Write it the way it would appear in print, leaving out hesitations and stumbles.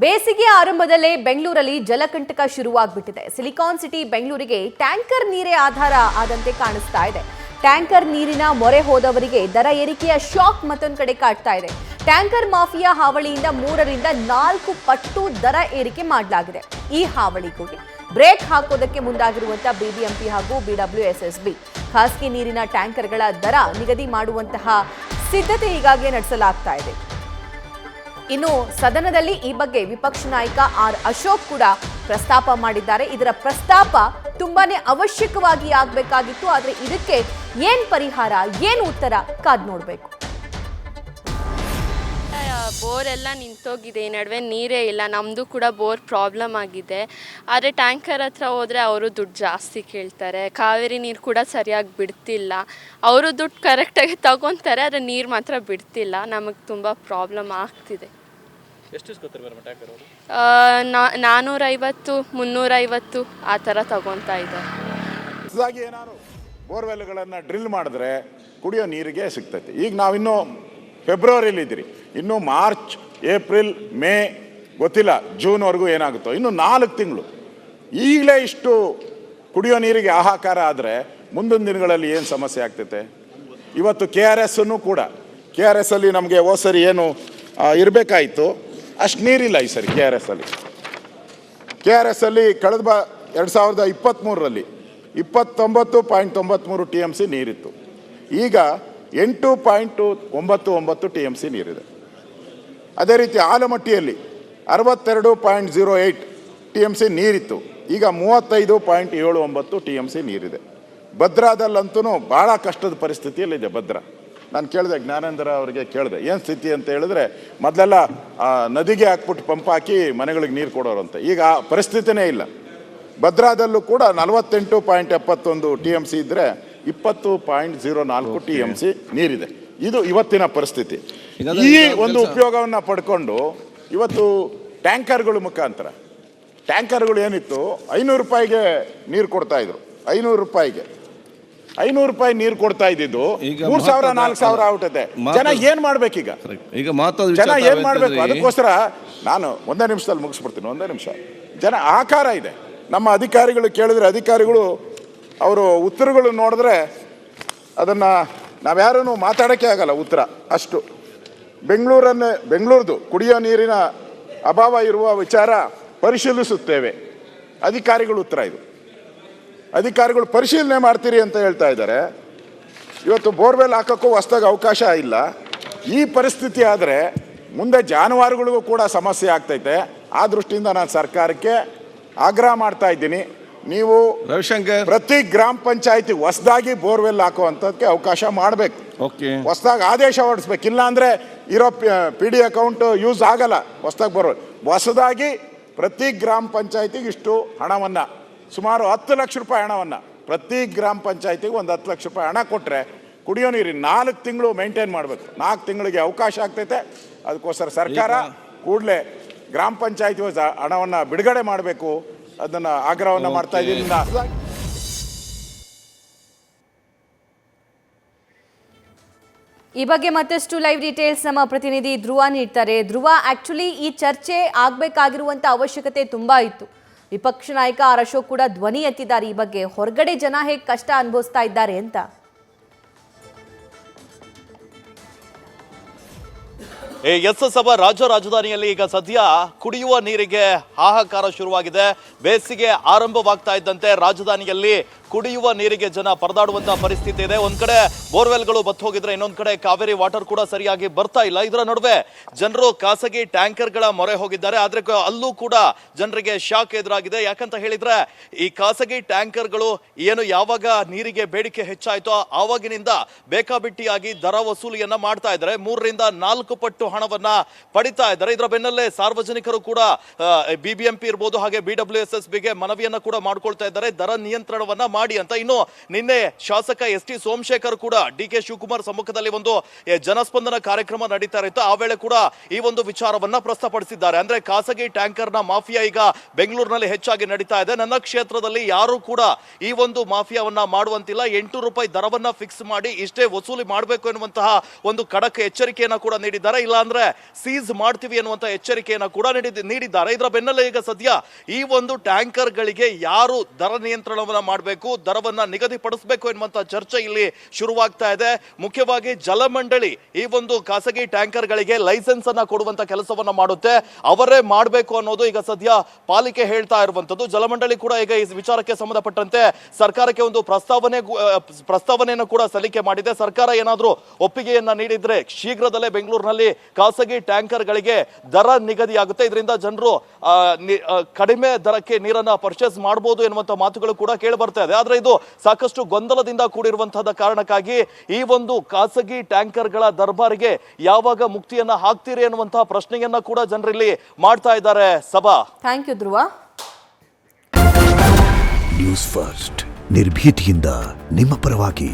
ಬೇಸಿಗೆ ಆರಂಭದಲ್ಲೇ ಬೆಂಗಳೂರಲ್ಲಿ ಜಲಕಂಟಕ ಶುರುವಾಗ್ಬಿಟ್ಟಿದೆ. ಸಿಲಿಕಾನ್ ಸಿಟಿ ಬೆಂಗಳೂರಿಗೆ ಟ್ಯಾಂಕರ್ ನೀರೇ ಆಧಾರ ಆದಂತೆ ಕಾಣಿಸ್ತಾ ಇದೆ. ಟ್ಯಾಂಕರ್ ನೀರಿನ ಮೊರೆ ಹೋದವರಿಗೆ ದರ ಏರಿಕೆಯ ಶಾಕ್ ಮತ್ತೊಂದು ಕಡೆ ಕಾಡ್ತಾ ಇದೆ. ಟ್ಯಾಂಕರ್ ಮಾಫಿಯಾ ಹಾವಳಿಯಿಂದ 3ರಿಂದ 4 ಪಟ್ಟು ದರ ಏರಿಕೆ ಮಾಡಲಾಗಿದೆ. ಈ ಹಾವಳಿಗೂ ಬ್ರೇಕ್ ಹಾಕೋದಕ್ಕೆ ಮುಂದಾಗಿರುವಂತಹ ಬಿಬಿಎಂಪಿ ಹಾಗೂ ಬಿಡಬ್ಲ್ಯೂಎಸ್ಎಸ್ಬಿ ಖಾಸಗಿ ನೀರಿನ ಟ್ಯಾಂಕರ್ಗಳ ದರ ನಿಗದಿ ಮಾಡುವಂತಹ ಸಿದ್ಧತೆ ಈಗಾಗಲೇ ನಡೆಸಲಾಗ್ತಾ ಇದೆ. ಇನ್ನು ಸದನದಲ್ಲಿ ಈ ಬಗ್ಗೆ ವಿಪಕ್ಷ ನಾಯಕ ಆರ್ ಅಶೋಕ್ ಕೂಡ ಪ್ರಸ್ತಾಪ ಮಾಡಿದ್ದಾರೆ. ಇದರ ಪ್ರಸ್ತಾಪ ತುಂಬಾನೇ ಅವಶ್ಯಕವಾಗಿ ಆಗಬೇಕಾಗಿತ್ತು. ಆದರೆ ಇದಕ್ಕೆ ಏನ್ ಪರಿಹಾರ, ಏನು ಉತ್ತರ ಕಾದ್ ನೋಡಬೇಕು. ಬೋರ್ ಎಲ್ಲ ನಿಂತೋಗಿದೆ, ಈ ನಡುವೆ ನೀರೇ ಇಲ್ಲ. ನಮ್ಮದು ಕೂಡ ಬೋರ್ ಪ್ರಾಬ್ಲಮ್ ಆಗಿದೆ. ಆದರೆ ಟ್ಯಾಂಕರ್ ಹತ್ರ ಹೋದರೆ ಅವರು ದುಡ್ಡು ಜಾಸ್ತಿ ಕೇಳ್ತಾರೆ. ಕಾವೇರಿ ನೀರು ಕೂಡ ಸರಿಯಾಗಿ ಬಿಡ್ತಿಲ್ಲ. ಅವರು ದುಡ್ಡು ಕರೆಕ್ಟಾಗಿ ತಗೊತಾರೆ, ಆದರೆ ನೀರು ಮಾತ್ರ ಬಿಡ್ತಿಲ್ಲ. ನಮಗೆ ತುಂಬ ಪ್ರಾಬ್ಲಮ್ ಆಗ್ತಿದೆ. 450 350 ಆ ಥರ ತಗೊತಾ ಇದ್ದಾರೆ. ಏನಾದ್ರು ಬೋರ್ವೆಲ್ಗಳನ್ನು ಡ್ರಿಲ್ ಮಾಡಿದ್ರೆ ಕುಡಿಯೋ ನೀರಿಗೆ ಸಿಗ್ತೈತೆ. ಈಗ ನಾವಿನ್ನೂ ಫೆಬ್ರವರಿಲಿದ್ದೀರಿ, ಇನ್ನು ಮಾರ್ಚ್, ಏಪ್ರಿಲ್, ಮೇ ಗೊತ್ತಿಲ್ಲ, ಜೂನ್ವರೆಗೂ ಏನಾಗುತ್ತೋ, ಇನ್ನು 4 ತಿಂಗಳು. ಈಗಲೇ ಇಷ್ಟು ಕುಡಿಯೋ ನೀರಿಗೆ ಹಾಹಾಕಾರ ಆದರೆ ಮುಂದಿನ ದಿನಗಳಲ್ಲಿ ಏನು ಸಮಸ್ಯೆ ಆಗ್ತೈತೆ. ಇವತ್ತು KRS ಕೂಡ KRS ಅಲ್ಲಿ ನಮಗೆ ಸರಿ ಏನು ಇರಬೇಕಾಯಿತು ಅಷ್ಟು ನೀರಿಲ್ಲ ಈ ಸರಿ. KRS ಅಲ್ಲಿ ಕಳೆದ 2023ರಲ್ಲಿ 29.93 TMC ನೀರಿತ್ತು. ಈಗ 8.99 TMC ನೀರಿದೆ. ಅದೇ ರೀತಿ ಆಲಮಟ್ಟಿಯಲ್ಲಿ 62.08 TMC ನೀರಿತ್ತು. ಈಗ 35.79 TMC ನೀರಿದೆ. ಭದ್ರಾದಲ್ಲಂತೂ ಭಾಳ ಕಷ್ಟದ ಪರಿಸ್ಥಿತಿಯಲ್ಲಿದೆ ಭದ್ರಾ. ನಾನು ಕೇಳಿದೆ, ಜ್ಞಾನೇಂದ್ರ ಅವರಿಗೆ ಕೇಳಿದೆ ಏನು ಸ್ಥಿತಿ ಅಂತ ಹೇಳಿದ್ರೆ, ಮೊದಲೆಲ್ಲ ನದಿಗೆ ಹಾಕ್ಬಿಟ್ಟು ಪಂಪ್ ಹಾಕಿ ಮನೆಗಳಿಗೆ ನೀರು ಕೊಡೋರಂತೆ. ಈಗ ಆ ಪರಿಸ್ಥಿತಿನೇ ಇಲ್ಲ. ಭದ್ರಾದಲ್ಲೂ ಕೂಡ 48.71 TMC ಇದ್ದರೆ 20.04 TMC ನೀರಿದೆ. ಇದು ಇವತ್ತಿನ ಪರಿಸ್ಥಿತಿ. ಈ ಒಂದು ಉಪಯೋಗವನ್ನು ಪಡ್ಕೊಂಡು ಇವತ್ತು ಟ್ಯಾಂಕರ್ಗಳ ಮುಖಾಂತರ, ಟ್ಯಾಂಕರ್ಗಳು ಏನಿತ್ತು 500 ರೂಪಾಯಿಗೆ ನೀರು ಕೊಡ್ತಾಯಿದ್ರು. 500 ರೂಪಾಯಿಗೆ 500 ರೂಪಾಯಿ ನೀರು ಕೊಡ್ತಾ ಇದ್ದಿದ್ದು 3000 4000 ಆಗ್ಬಿಟ್ಟದೆ. ಜನ ಏನ್ ಮಾಡ್ಬೇಕೀಗ? ಜನ ಏನ್ ಮಾಡ್ಬೇಕು? ಅದಕ್ಕೋಸ್ಕರ ನಾನು ಒಂದೇ ನಿಮಿಷದಲ್ಲಿ ಮುಗಿಸ್ಬಿಡ್ತೀನಿ. ಒಂದೇ ನಿಮಿಷ. ಜನ ಆಕಾರ ಇದೆ. ನಮ್ಮ ಅಧಿಕಾರಿಗಳು ಕೇಳಿದ್ರೆ, ಅಧಿಕಾರಿಗಳು ಅವರು ಉತ್ತರಗಳು ನೋಡಿದ್ರೆ ಅದನ್ನು ನಾವ್ಯಾರೂ ಮಾತಾಡೋಕ್ಕೆ ಆಗಲ್ಲ ಉತ್ತರ. ಅಷ್ಟು ಬೆಂಗಳೂರದು ಕುಡಿಯೋ ನೀರಿನ ಅಭಾವ ಇರುವ ವಿಚಾರ ಪರಿಶೀಲಿಸುತ್ತೇವೆ. ಅಧಿಕಾರಿಗಳು ಉತ್ತರ ಇದು. ಅಧಿಕಾರಿಗಳು ಪರಿಶೀಲನೆ ಮಾಡ್ತೀರಿ ಅಂತ ಹೇಳ್ತಾ ಇದ್ದಾರೆ. ಇವತ್ತು ಬೋರ್ವೆಲ್ ಹಾಕೋಕ್ಕೂ ಹೊಸ್ದಾಗಿ ಅವಕಾಶ ಇಲ್ಲ. ಈ ಪರಿಸ್ಥಿತಿ ಆದರೆ ಮುಂದೆ ಜಾನುವಾರುಗಳಿಗೂ ಕೂಡ ಸಮಸ್ಯೆ ಆಗ್ತೈತೆ. ಆ ದೃಷ್ಟಿಯಿಂದ ನಾನು ಸರ್ಕಾರಕ್ಕೆ ಆಗ್ರಹ ಮಾಡ್ತಾ ಇದ್ದೀನಿ, ನೀವು ರವಿಶಂಕರ್ ಪ್ರತಿ ಗ್ರಾಮ ಪಂಚಾಯತಿ ಹೊಸದಾಗಿ ಬೋರ್ವೆಲ್ ಹಾಕುವಂಥದ್ದಕ್ಕೆ ಅವಕಾಶ ಮಾಡಬೇಕು. ಹೊಸದಾಗಿ ಆದೇಶ ಹೊರಡಿಸ್ಬೇಕು. ಇಲ್ಲ ಅಂದರೆ ಇರೋ PD ಅಕೌಂಟ್ ಯೂಸ್ ಆಗಲ್ಲ. ಹೊಸದಾಗಿ ಬೋರ್ವೆಲ್, ಹೊಸದಾಗಿ ಪ್ರತಿ ಗ್ರಾಮ ಪಂಚಾಯತಿಗೆ ಇಷ್ಟು ಹಣವನ್ನು, ಸುಮಾರು 10 ಲಕ್ಷ ರೂಪಾಯಿ ಹಣವನ್ನು ಪ್ರತಿ ಗ್ರಾಮ ಪಂಚಾಯತಿಗೆ ಒಂದು 10 ಲಕ್ಷ ರೂಪಾಯಿ ಹಣ ಕೊಟ್ಟರೆ ಕುಡಿಯೋ ನೀರಿನ 4 ತಿಂಗಳು ಮೇಂಟೈನ್ ಮಾಡಬೇಕು. 4 ತಿಂಗಳಿಗೆ ಅವಕಾಶ ಆಗ್ತೈತೆ. ಅದಕ್ಕೋಸ್ಕರ ಸರ್ಕಾರ ಕೂಡಲೇ ಗ್ರಾಮ ಪಂಚಾಯತಿ ಹಣವನ್ನು ಬಿಡುಗಡೆ ಮಾಡಬೇಕು. ಅದನ್ನು ಆಗ್ರಹವನ್ನು ಮಾಡ್ತಾ ಇದ್ದೀನಿ. ಈ ಬಗ್ಗೆ ಮತ್ತಷ್ಟು ಲೈವ್ ಡೀಟೇಲ್ಸ್ ನಮ್ಮ ಪ್ರತಿನಿಧಿ ಧ್ರುವ ನೀಡ್ತಾರೆ. ಧ್ರುವ, ಆಕ್ಚುಲಿ ಈ ಚರ್ಚೆ ಆಗಬೇಕಾಗಿರುವಂಥ ಅವಶ್ಯಕತೆ ತುಂಬಾ ಇತ್ತು. ವಿಪಕ್ಷ ನಾಯಕ ಆರ್ ಅಶೋಕ್ ಕೂಡ ಧ್ವನಿ ಎತ್ತಿದ್ದಾರೆ ಈ ಬಗ್ಗೆ. ಹೊರಗಡೆ ಜನ ಹೇಗೆ ಕಷ್ಟ ಅನುಭವಿಸ್ತಾ ಇದ್ದಾರೆ ಅಂತ. ಸಭಾ ರಾಜಧಾನಿಯಲ್ಲಿ ಈಗ ಸದ್ಯ ಕುಡಿಯುವ ನೀರಿಗೆ ಹಾಹಾಕಾರ ಶುರುವಾಗಿದೆ. ಬೇಸಿಗೆ ಆರಂಭವಾಗ್ತಾ ಇದ್ದಂತೆ ರಾಜಧಾನಿಯಲ್ಲಿ ಕುಡಿಯುವ ನೀರಿಗೆ ಜನ ಪರದಾಡುವಂತಹ ಪರಿಸ್ಥಿತಿ ಇದೆ. ಒಂದ್ ಕಡೆ ಬೋರ್ವೆಲ್ಗಳು ಬತ್ತು ಹೋಗಿದ್ರೆ, ಇನ್ನೊಂದ್ ಕಡೆ ಕಾವೇರಿ ವಾಟರ್ ಕೂಡ ಸರಿಯಾಗಿ ಬರ್ತಾ ಇಲ್ಲ. ಇದರ ನಡುವೆ ಜನರು ಖಾಸಗಿ ಟ್ಯಾಂಕರ್ಗಳ ಮೊರೆ ಹೋಗಿದ್ದಾರೆ. ಆದ್ರೆ ಅಲ್ಲೂ ಕೂಡ ಜನರಿಗೆ ಶಾಕ್ ಎದುರಾಗಿದೆ. ಯಾಕಂತ ಹೇಳಿದ್ರೆ, ಈ ಖಾಸಗಿ ಟ್ಯಾಂಕರ್ಗಳು ಏನು ಯಾವಾಗ ನೀರಿಗೆ ಬೇಡಿಕೆ ಹೆಚ್ಚಾಯ್ತೋ ಆವಾಗಿನಿಂದ ಬೇಕಾಬಿಟ್ಟಿಯಾಗಿ ದರ ವಸೂಲಿಯನ್ನ ಮಾಡ್ತಾ ಇದ್ದಾರೆ. 3ರಿಂದ 4 ಪಟ್ಟು ಹಣವನ್ನ ಪಡಿತಾ ಇದ್ದಾರೆ. ಇದರ ಬೆನ್ನಲ್ಲೇ ಸಾರ್ವಜನಿಕರು ಕೂಡ ಬಿಬಿಎಂಪಿ ಇರ್ಬೋದು, ಹಾಗೆ ಬಿಡಬ್ಲ್ಯೂಎಸ್ಎಸ್ಬಿಗೆ ಮನವಿಯನ್ನ ಕೂಡ ಮಾಡ್ಕೊಳ್ತಾ ಇದ್ದಾರೆ, ದರ ನಿಯಂತ್ರಣವನ್ನ ಮಾಡಿ ಅಂತ. ಇನ್ನು ನಿನ್ನೆ ಶಾಸಕ ST ಸೋಮಶೇಖರ್ ಕೂಡ DK ಶಿವಕುಮಾರ್ ಸಮ್ಮುಖದಲ್ಲಿ ಒಂದು ಜನಸ್ಪಂದನ ಕಾರ್ಯಕ್ರಮ ನಡೀತಾ ಇತ್ತು. ಆ ವೇಳೆ ಕೂಡ ಈ ಒಂದು ವಿಚಾರವನ್ನ ಪ್ರಸ್ತಾಪಿಸಿದ್ದಾರೆ. ಅಂದ್ರೆ ಖಾಸಗಿ ಟ್ಯಾಂಕರ್ನ ಮಾಫಿಯಾ ಈಗ ಬೆಂಗಳೂರಿನಲ್ಲಿ ಹೆಚ್ಚಾಗಿ ನಡೀತಾ ಇದೆ. ನನ್ನ ಕ್ಷೇತ್ರದಲ್ಲಿ ಯಾರು ಕೂಡ ಈ ಒಂದು ಮಾಫಿಯಾವನ್ನ ಮಾಡುವಂತಿಲ್ಲ. 8 ರೂಪಾಯಿ ದರವನ್ನ ಫಿಕ್ಸ್ ಮಾಡಿ ಇಷ್ಟೇ ವಸೂಲಿ ಮಾಡಬೇಕು ಎನ್ನುವಂತಹ ಒಂದು ಖಡಕ್ ಎಚ್ಚರಿಕೆಯನ್ನ ಕೂಡ ನೀಡಿದ್ದಾರೆ. ಇಲ್ಲ ಅಂದ್ರೆ ಸೀಸ್ ಮಾಡ್ತೀವಿ ಅನ್ನುವಂತ ಎಚ್ಚರಿಕೆಯನ್ನ ಕೂಡ ನೀಡಿದ್ದಾರೆ. ಇದರ ಬೆನ್ನಲ್ಲೇ ಈಗ ಸದ್ಯ ಈ ಒಂದು ಟ್ಯಾಂಕರ್ಗಳಿಗೆ ಯಾರು ದರ ನಿಯಂತ್ರಣವನ್ನ ಮಾಡಬೇಕು, ದರವನ್ನ ನಿಗದಿಪಡಿಸಬೇಕು ಎನ್ನುವಂತ ಚರ್ಚೆ ಇಲ್ಲಿ ಶುರುವಾಗ್ತಾ ಇದೆ. ಮುಖ್ಯವಾಗಿ ಜಲಮಂಡಳಿ ಈ ಒಂದು ಖಾಸಗಿ ಟ್ಯಾಂಕರ್ಗಳಿಗೆ ಲೈಸೆನ್ಸ್ ಅನ್ನ ಕೊಡುವಂತ ಕೆಲಸವನ್ನ ಮಾಡುತ್ತೆ, ಅವರೇ ಮಾಡಬೇಕು ಅನ್ನೋದು ಈಗ ಸದ್ಯ ಪಾಲಿಕೆ ಹೇಳ್ತಾ ಇರುವಂತದ್ದು. ಜಲಮಂಡಳಿ ಕೂಡ ಈಗ ಈ ವಿಚಾರಕ್ಕೆ ಸಂಬಂಧಪಟ್ಟಂತೆ ಸರ್ಕಾರಕ್ಕೆ ಒಂದು ಪ್ರಸ್ತಾವನೆಯನ್ನು ಕೂಡ ಸಲ್ಲಿಕೆ ಮಾಡಿದೆ. ಸರ್ಕಾರ ಏನಾದರೂ ಒಪ್ಪಿಗೆಯನ್ನ ನೀಡಿದ್ರೆ ಶೀಘ್ರದಲ್ಲೇ ಬೆಂಗಳೂರಿನಲ್ಲಿ ಖಾಸಗಿ ಟ್ಯಾಂಕರ್ಗಳಿಗೆ ದರ ನಿಗದಿಯಾಗುತ್ತೆ. ಇದರಿಂದ ಜನರು ಕಡಿಮೆ ದರಕ್ಕೆ ನೀರನ್ನ ಪರ್ಚೇಸ್ ಮಾಡಬಹುದು ಎನ್ನುವಂತ ಮಾತುಗಳು ಕೂಡ ಕೇಳಿ ಬರ್ತಾ ಇದೆ. ಆದ್ರೆ ಇದು ಸಾಕಷ್ಟು ಗೊಂದಲದಿಂದ ಕೂಡಿರುವಂತಹದ ಕಾರಣಕ್ಕಾಗಿ ಈ ಒಂದು ಖಾಸಗಿ ಟ್ಯಾಂಕರ್ಗಳ ದರ್ಬಾರಿಗೆ ಯಾವಾಗ ಮುಕ್ತಿಯನ್ನ ಹಾಕ್ತೀರಿ ಎನ್ನುವಂತಹ ಪ್ರಶ್ನೆಯನ್ನ ಕೂಡ ಜನರಲ್ಲಿ ಮಾಡ್ತಾ ಇದ್ದಾರೆ. ಸಭಾ, thank you Dhruva. News first ನಿರ್ಭೀತಿಯಿಂದ ನಿಮ್ಮ ಪರವಾಗಿ.